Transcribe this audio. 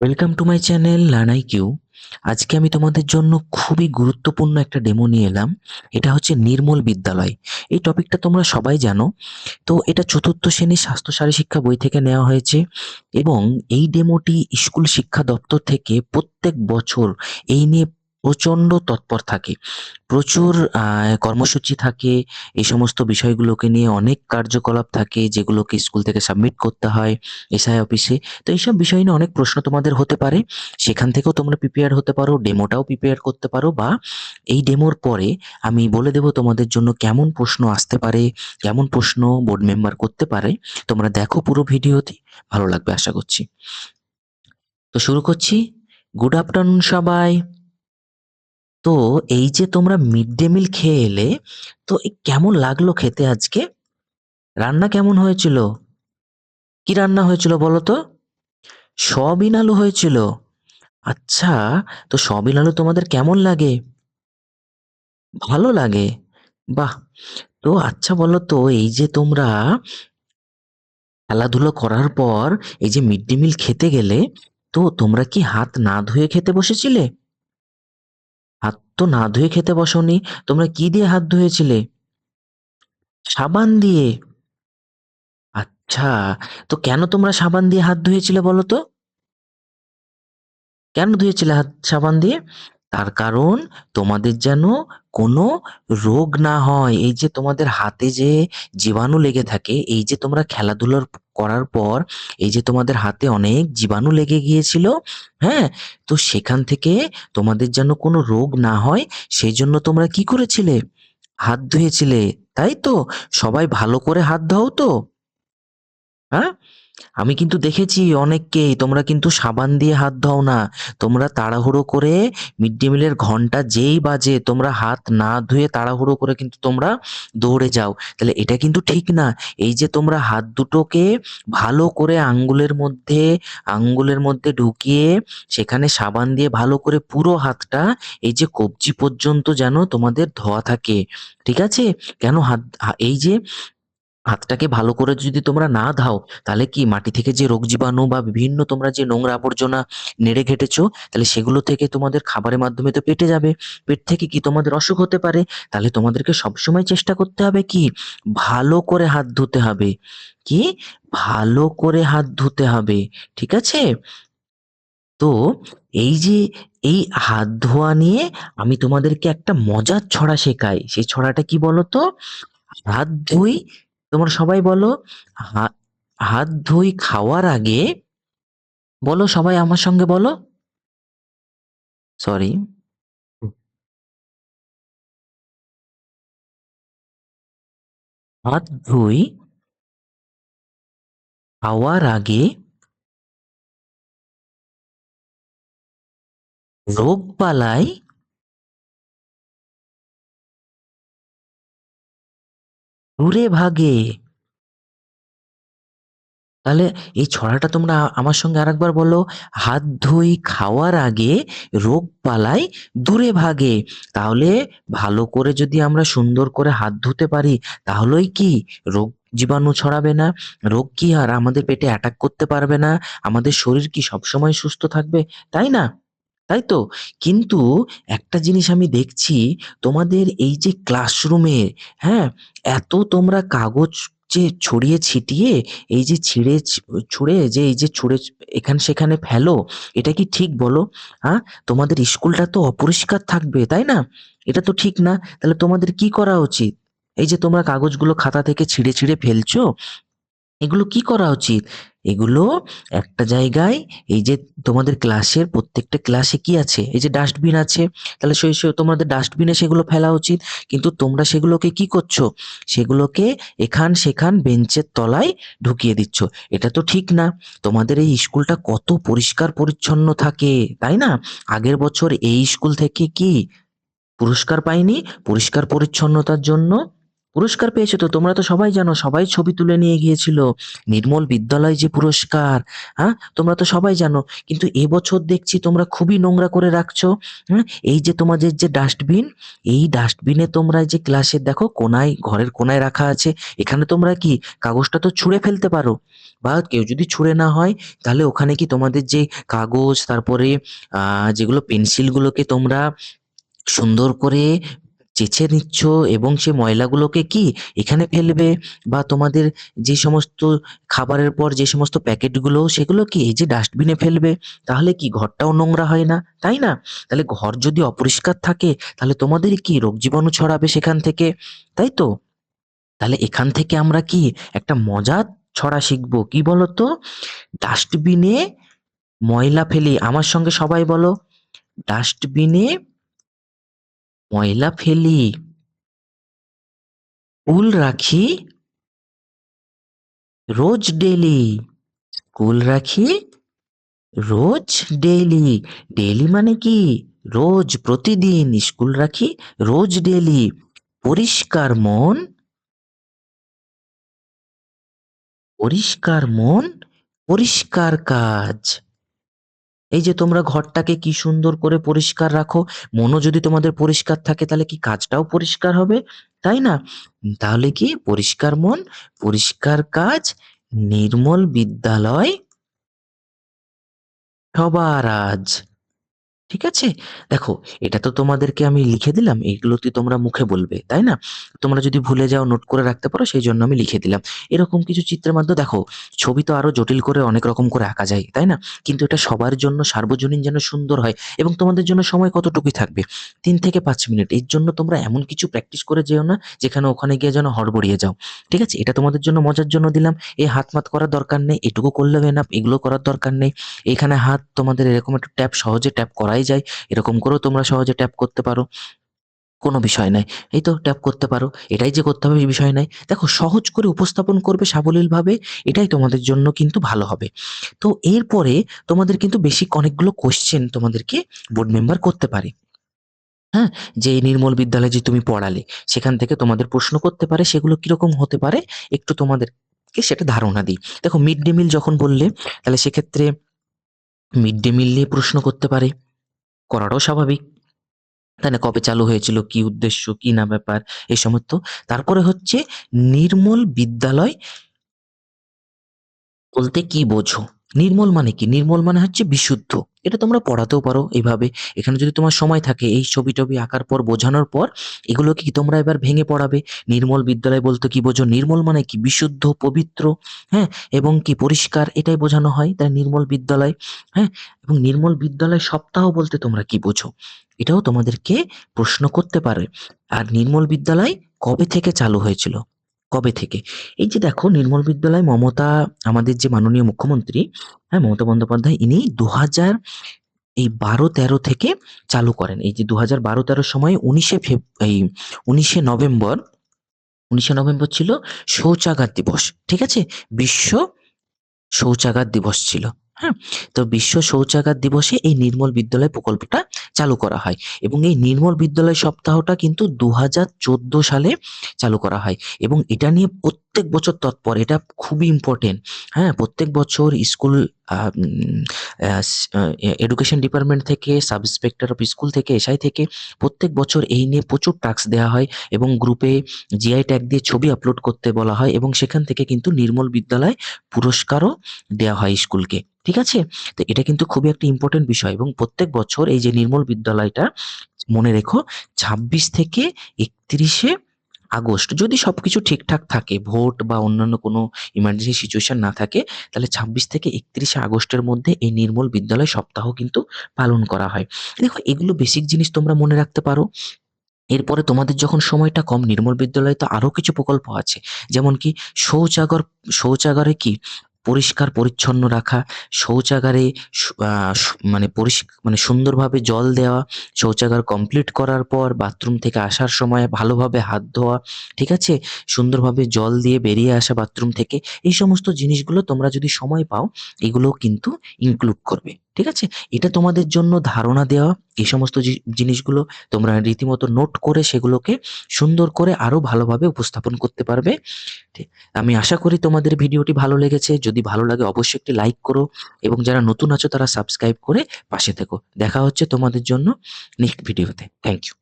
Welcome to my channel Learn IQ. আজকে আমি তোমাদের জন্য খুবই গুরুত্বপূর্ণ একটা ডেমো নিয়ে এলাম। এটা হচ্ছে নির্মল বিদ্যালয়। এই টপিকটা তোমরা সবাই জানো। তো এটা চতুর্থ শ্রেণীর স্বাস্থ্য শারীরশিক্ষা বই থেকে নেওয়া হয়েছে এবং এই ডেমোটি স্কুল শিক্ষা দপ্তর থেকে প্রত্যেক বছর এই নিয়ে প্রচণ্ড তৎপর থাকে। প্রচুর কর্মসূচি থাকে। এই সমস্ত বিষয়গুলোকে নিয়ে অনেক কার্যকলাপ থাকে যেগুলোকে স্কুল থেকে সাবমিট করতে হয় এসআই অফিসে। তো এইসব বিষয় নিয়ে অনেক প্রশ্ন তোমাদের হতে পারে। সেখান থেকেও তোমরা প্রিপেয়ার হতে পারো, ডেমোটাও প্রিপেয়ার করতে পারো, বা এই ডেমোর পরে আমি বলে দেব তোমাদের জন্য কেমন প্রশ্ন আসতে পারে, কেমন প্রশ্ন বোর্ড মেম্বার করতে পারে। তোমরা দেখো পুরো ভিডিওটি, ভালো লাগবে আশা করছি। তো শুরু করছি। গুড আফটারনুন সবাই। তো এই যে তোমরা মিড ডে মিল খেয়ে এলে, তো কেমন লাগলো খেতে আজকে? রান্না কেমন হয়েছিল? কি রান্না হয়েছিল বলো তো? সয়াবিন আলু হয়েছিল। আচ্ছা, তো সয়াবিন আলু তোমাদের কেমন লাগে? ভালো লাগে? বাহ! তো আচ্ছা বলো তো, এই যে তোমরা খেলাধুলো করার পর এই যে মিড ডে মিল খেতে গেলে, তো তোমরা কি হাত না ধুয়ে খেতে বসেছিলে? হাত তো না ধুয়ে খেতে বসোনি। তোমরা কি দিয়ে হাত ধুয়েছিলে? সাবান দিয়ে। আচ্ছা, তো কেন তোমরা সাবান দিয়ে হাত ধুয়েছিলে বলো তো? কেন ধুয়েছিলে হাত সাবান দিয়ে? তার কারণ তোমাদের যেন কোনো রোগ না হয়। এই যে তোমাদের হাতে যে জীবাণু লেগে থাকে, এই যে তোমরা খেলাধুলার করার পর এই যে তোমাদের হাতে অনেক জীবাণু লেগে গিয়েছিল, হ্যাঁ? তো সেখান থেকে তোমাদের যেন কোনো রোগ না হয়, সেইজন্য তোমরা কি করেছিলে? হাত ধুয়েছিলে, তাই তো? সবাই ভালো করে হাত ধোও তো? হ্যাঁ? আমি কিন্তু দেখেছি অনেককেই, তোমরা কিন্তু সাবান দিয়ে হাত ধোও না। তোমরা তাড়াহুড়ো করে মিড ডে মিলের ঘন্টা যেই বাজে তোমরা হাত না ধুয়ে তাড়াহুড়ো করে কিন্তু তোমরা দৌড়ে যাও। তাহলে এটা কিন্তু ঠিক না। এই যে তোমরা হাত দুটোকে ভালো করে আঙ্গুলের মধ্যে ঢুকিয়ে সেখানে সাবান দিয়ে ভালো করে পুরো হাতটা এই যে কবজি পর্যন্ত যেন তোমাদের ধোয়া থাকে। ঠিক আছে? কেন এই যে হাতটাকে ভালো করে যদি তোমরা না ধাও, তাহলে কি মাটি থেকে যে রোগ জীবাণু বা বিভিন্ন তোমরা যে নোংরা আবর্জনা নেড়ে ঘেটেছো, তাহলে সেগুলো থেকে তোমাদের খাবারের মাধ্যমে তো পেটে যাবে। পেট থেকে কি তোমাদের অসুখ হতে পারে। তাহলে তোমাদেরকে সবসময় চেষ্টা করতে হবে কি, ভালো করে হাত ধুতে হবে। কি, ভালো করে হাত ধুতে হবে। ঠিক আছে? তো এই যে এই হাত ধোয়া নিয়ে আমি তোমাদেরকে একটা মজার ছড়া শেখাই। সেই ছড়াটা কি বলো তো? হাত ধুই, তোমরা সবাই বলো, হা- হাত ধুই খাওয়ার আগে। বলো সবাই আমার সঙ্গে বলো। সরি। হাত ধুই খাওয়ার আগে, রোগ বালাই দূরে ভাগে। তাহলে এই ছড়াটা তোমরা আমার সঙ্গে আরেকবার বলো। হাত ধুই খাওয়ার আগে, রোগ বালাই দূরে ভাগে। তাহলে ভালো করে যদি আমরা সুন্দর করে হাত ধুতে পারি, তাহলেই কি রোগ জীবাণু ছড়াবে না। রোগ কি আর আমাদের পেটে অ্যাটাক করতে পারবে না। আমাদের শরীর কি সবসময় সুস্থ থাকবে, তাই না? তাই তো? কিন্তু একটা জিনিস আমি দেখছি, তোমাদের এই যে ক্লাসরুমে, হ্যাঁ, এত তোমরা কাগজ যে ছড়িয়ে ছিটিয়ে এই যে ছুঁড়ে যে এই যে ছুঁড়ে এখানে সেখানে ফেলো, এটা কি ঠিক বলো? হ্যাঁ, তোমাদের স্কুলটা তো অপরিষ্কার থাকবে, তাই না? এটা তো ঠিক না। তাহলে তোমাদের কি করা উচিত? এই যে তোমরা কাগজগুলো খাতা থেকে ছিঁড়ে ছিঁড়ে ফেলছো, এগুলো কি করা উচিত? এগুলো একটা জায়গায়, এই যে তোমাদের ক্লাসের প্রত্যেকটা ক্লাসে কি আছে, এই যে ডাস্টবিন আছে, তাহলে সেই তোমাদের ডাস্টবিনে সেগুলো ফেলা উচিত। কিন্তু তোমরা সেগুলোকে কি করছো? সেগুলোকে এখান সেখান বেঞ্চের তলায় ঢুকিয়ে দিচ্ছ। এটা তো ঠিক না। তোমাদের এই স্কুলটা কত পরিষ্কার পরিচ্ছন্ন থাকে, তাই না? আগের বছর এই স্কুল থেকে কি পুরস্কার পাইনি পরিষ্কার পরিচ্ছন্নতার জন্য? পুরস্কার পেয়েছো তো, তোমরা তো সবাই জানো, সবাই ছবি তুলে নিয়ে গিয়েছিল নির্মল বিদ্যালয় যে পুরস্কার। হ্যাঁ, তোমরা তো সবাই জানো। কিন্তু এবছর দেখছি তোমরা খুবই নোংরা করে রাখছো। হুম, এই যে তোমাদের যে ডাস্টবিন, এই ডাস্টবিনে তোমরা যে ক্লাসের দেখো কোনায়, ঘরের কোনায় রাখা আছে, এখানে তোমরা কি কাগজটা তো ছুঁড়ে ফেলতে পারো, বা কেউ যদি ছুঁড়ে না হয় তাহলে ওখানে কি তোমাদের যে কাগজ, তারপরে যেগুলো পেন্সিলগুলোকে তোমরা সুন্দর করে চেঁচে নিচ্ছ এবং সে ময়লাগুলোকে কি এখানে ফেলবে, বা তোমাদের যে সমস্ত খাবারের পর যে সমস্ত প্যাকেটগুলো সেগুলো কি এই যে ডাস্টবিনে ফেলবে, তাহলে কি ঘরটাও নোংরা হয় না, তাই না? তাহলে ঘর যদি অপরিষ্কার থাকে তাহলে তোমাদের কি রোগ জীবাণু ছড়াবে সেখান থেকে, তাই তো? তাহলে এখান থেকে আমরা কি একটা মজার ছড়া শিখবো, কি বলতো? ডাস্টবিনে ময়লা ফেলি, আমার সঙ্গে সবাই বলো, ডাস্টবিনে ময়লা ফেলি, ফুল রাখি রোজ ডেলি, স্কুল রাখি রোজ ডেলি। ডেলি মানে কি? রোজ, প্রতিদিন। স্কুল রাখি রোজ ডেলি। পরিষ্কার মন, পরিষ্কার মন, পরিষ্কার কাজ। এই যে তোমরা ঘরটাকে কি সুন্দর করে পরিষ্কার রাখো, মনও যদি তোমাদের পরিষ্কার থাকে তাহলে কি কাজটাও পরিষ্কার হবে, তাই না? তাহলে কি পরিষ্কার মন, পরিষ্কার কাজ, নির্মল বিদ্যালয় সবার আজ। ঠিক আছে? দেখো, এটা তো তোমাদেরকে আমি লিখে দিলাম, এইগুলোতে তোমরা মুখে বলবে, তাই না? তোমরা যদি ভুলে যাও নোট করে রাখতে পারো সেই জন্য আমি লিখে দিলাম। এরকম কিছু চিত্রের মাধ্যমে দেখো, ছবি তো আরো জটিল করে অনেক রকম করে আঁকা যায়, তাই না? কিন্তু এটা সবার জন্য সার্বজনীন যেন সুন্দর হয়, এবং তোমাদের জন্য সময় কতটুকুই থাকবে, ৩ থেকে ৫ মিনিট। এর জন্য তোমরা এমন কিছু প্র্যাকটিস করে যেও না যেখানে ওখানে গিয়ে যেন হড়বড়িয়ে যাও। ঠিক আছে? এটা তোমাদের জন্য মজার জন্য দিলাম। এই হাত-মাত করার দরকার নেই, এটুকু করলেও এনাফ, এগুলো করার দরকার নেই। এখানে হাত তোমাদের এরকম একটা ট্যাপ, সহজে ট্যাপ করাই যায়। এরকম করেও তোমরা সহজে ট্যাপ করতে পারো। কোনো বিষয় নাই। এই তো ট্যাপ করতে পারো। এটাই যে করতে হবে এই বিষয় নাই। দেখো, সহজ করে উপস্থাপন করবে সাবলীলভাবে, এটাই তোমাদের জন্য কিন্তু ভালো হবে। তো এরপরে তোমাদের কিন্তু বেসিক অনেকগুলো কোয়েশ্চেন তোমাদেরকে বোর্ড মেম্বার করতে পারে। হ্যাঁ? যে এই নির্মল বিদ্যালয়ে যে তুমি পড়ালে, সেখান থেকে তোমাদের প্রশ্ন করতে পারে। সেগুলো কিরকম হতে পারে একটু তোমাদেরকে সেটা ধারণা দিই। দেখো, মিড ডে মিল যখন বললে, তাহলে সেক্ষেত্রে মিড ডে মিল নিয়ে প্রশ্ন করতে পারে। করাটাও স্বাভাবিক। তাই না? কবে চালু হয়েছিল? কি উদ্দেশ্য? কি না ব্যাপার? এই সমস্ত। তারপরে হচ্ছে নির্মল বিদ্যালয় বলতে কি বোঝো? নির্মল মানে কি? নির্মল মানে হচ্ছে বিশুদ্ধ। এটা তোমরা পড়াতেও পারো এভাবে। এখানে যদি তোমার সময় থাকে এই ছবি-টবি আঁকার পর, বোঝানোর পর এগুলো কি তোমরা এবার ভেঙে পড়াবে। নির্মল বিদ্যালয় বলতে কি বোঝো? নির্মল মানে কি? বিশুদ্ধ, পবিত্র, হ্যাঁ? এবং কি পরিষ্কার, এটাই বোঝানো হয়। তাই নির্মল বিদ্যালয়, হ্যাঁ? এবং নির্মল বিদ্যালয় সপ্তাহ বলতে তোমরা কি বোঝো? এটাও তোমাদেরকে প্রশ্ন করতে পারে। আর নির্মল বিদ্যালয় কবে থেকে চালু হয়েছিল? কবে থেকে? এই যে দেখো, নির্মল বিদ্যালয় মমতা, আমাদের যে মাননীয় মুখ্যমন্ত্রী, হ্যাঁ, মমতা বন্দ্যোপাধ্যায়, ইনি 2012-13 থেকে চালু করেন। এই যে 2012-13 সময়ে 19শে নভেম্বর, 19শে নভেম্বর ছিল শৌচাগার দিবস। ঠিক আছে? বিশ্ব শৌচাগার দিবস ছিল। হ্যাঁ? তো বিশ্ব শৌচাগার দিবসে এই নির্মল বিদ্যালয় প্রকল্পটা চালু করা হয়, এবং এই নির্মল বিদ্যালয় সপ্তাহটা কিন্তু 2014 সালে চালু করা হয়, এবং এটা নিয়ে প্রত্যেক বছর তৎপর, এটা খুবই ইম্পোর্টেন্ট। হ্যাঁ? প্রত্যেক বছর স্কুল, আ উম আ স এডুকেশন ডিপার্টমেন্ট থেকে, সাব ইন্সপেক্টর অফ স্কুল থেকে, এসআই থেকে প্রত্যেক বছর এই নিয়ে প্রচুর টাস্ক দেওয়া হয়, এবং গ্রুপে জিআই ট্যাগ দিয়ে ছবি আপলোড করতে বলা হয়, এবং সেখান থেকে কিন্তু নির্মল বিদ্যালয় পুরস্কারও দেওয়া হয় স্কুলকে। ঠিক আছে? তো এটা কিন্তু খুবই একটা ইম্পোর্টেন্ট বিষয়, এবং প্রত্যেক বছর এই যে নির্মল বিদ্যালয়টা, মনে রেখো, 26 থেকে 31শে আগস্ট, যদি সবকিছু ঠিকঠাক থাকে, ভোট বা অন্যান্য কোনো ইমার্জেন্সি সিচুয়েশন না থাকে, তাহলে 26 থেকে 31শে আগস্টের মধ্যে এই নির্মল বিদ্যালয় সপ্তাহ কিন্তু পালন করা হয়। দেখো, এগুলো বেসিক জিনিস তোমরা মনে রাখতে পারো। এরপরে তোমাদের যখন সময়টা কম, নির্মল বিদ্যালয়ে তো আরো কিছু প্রকল্প আছে। যেমন কি শৌচাগার, শৌচাগারে কি পরিষ্কার পরিচ্ছন্ন রাখা, শৌচাগারে মানে মানে সুন্দরভাবে জল দেওয়া, শৌচাগার কমপ্লিট করার পর বাথরুম থেকে আসার সময় ভালোভাবে হাত ধোয়া, ঠিক আছে? সুন্দরভাবে জল দিয়ে বেরিয়ে আসা বাথরুম থেকে। এই সমস্ত জিনিসগুলো তোমরা যদি সময় পাও, এগুলোও কিন্তু ইনক্লুড করবে। ঠিক আছে? এটা তোমাদের জন্য ধারণা দেওয়া। এই সমস্ত জিনিসগুলো তোমরা রীতিমতো নোট করে সেগুলোকে সুন্দর করে আরো ভালোভাবে উপস্থাপন করতে পারবে। ঠিক, আমি আশা করি তোমাদের ভিডিওটি ভালো লেগেছে। যদি ভালো লাগে অবশ্যই একটি লাইক করো এবং যারা নতুন আছো তারা সাবস্ক্রাইব করে পাশে থেকো। দেখা হচ্ছে তোমাদের জন্য নেক্সট ভিডিওতে। Thank you.